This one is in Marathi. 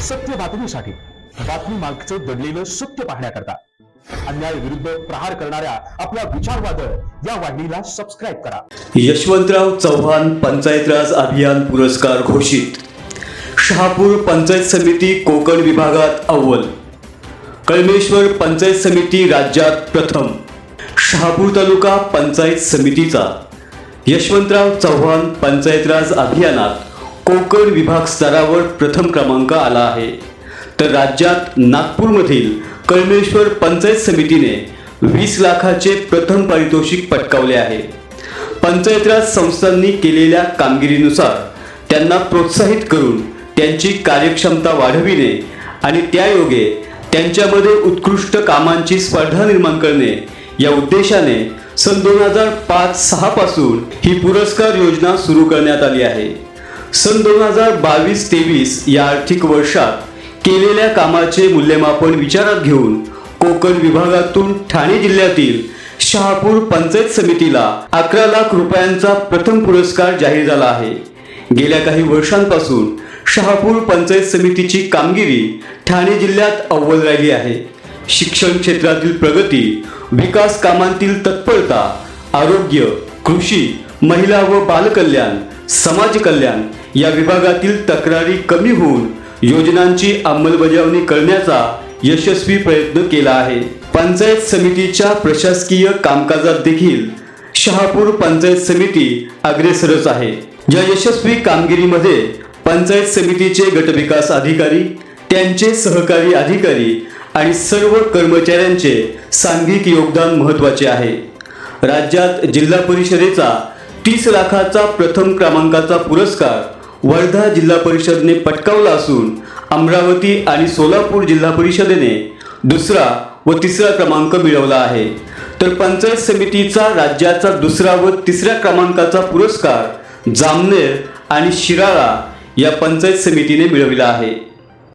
सत्य बातमीसाठी, बातमी मागचं दडलेलं सत्य पाहण्याकरता अन्याय विरुद्ध प्रहार करणाऱ्या आपल्या विचारवादळ या वाहिनीला सबस्क्राईब करा. यशवंतराव चव्हाण पंचायत राज अभियान पुरस्कार घोषित. शहापूर पंचायत समिती कोकण विभागात अव्वल. कळमेश्वर पंचायत समिती राज्यात प्रथम. शहापूर तालुका पंचायत समितीचा यशवंतराव चव्हाण पंचायत राज अभियानात कोकण विभाग स्तरावर प्रथम क्रमांक आला आहे. तर राज्यात नागपूरमधील कळमेश्वर पंचायत समितीने 20 लाखाचे प्रथम पारितोषिक पटकावले आहे. पंचायत राज संस्थांनी केलेल्या कामगिरीनुसार त्यांना प्रोत्साहित करून त्यांची कार्यक्षमता वाढविणे आणि त्यायोगे त्यांच्यामध्ये उत्कृष्ट कामांची स्पर्धा निर्माण करणे या उद्देशाने सन 2005-06 पासून ही पुरस्कार योजना सुरू करण्यात आली आहे. सन 2022-23 या आर्थिक वर्षात केलेल्या कामाचे मूल्यमापन विचारात घेऊन कोकण विभागातून ठाणे जिल्ह्यातील शहापूर पंचायत समितीला 11 लाख रुपयांचा प्रथम पुरस्कार जाहीर झाला आहे. गेल्या काही वर्षांपासून शहापूर पंचायत समितीची कामगिरी ठाणे जिल्ह्यात अव्वल राहिली आहे. शिक्षण क्षेत्रातील प्रगती, विकास कामांतील तत्परता, आरोग्य, कृषी, महिला व बालकल्याण, समाज कल्याण या विभागातील तक्रारी कमी होऊन योजनांची अंमलबजावणी करण्याचा यशस्वी प्रयत्न केला आहे. पंचायत समितीच्या प्रशासकीय कामकाजात देखील शहापूर पंचायत समिती अग्रेसरच आहे. या यशस्वी कामगिरीमध्ये पंचायत समितीचे गटविकास अधिकारी, त्यांचे सहकारी अधिकारी आणि सर्व कर्मचाऱ्यांचे सांघिक योगदान महत्त्वाचे आहे. राज्यात जिल्हा परिषदेचा 30 लाखाचा प्रथम क्रमांकाचा पुरस्कार वर्धा जिल्हा परिषदेने पटकावला असून अमरावती आणि सोलापूर जिल्हा परिषदेने दुसरा व तिसरा क्रमांक मिळवला आहे. तर पंचायत समितीचा राज्याचा दुसरा व तिसऱ्या क्रमांकाचा पुरस्कार जामनेर आणि शिराळा या पंचायत समितीने मिळविला आहे.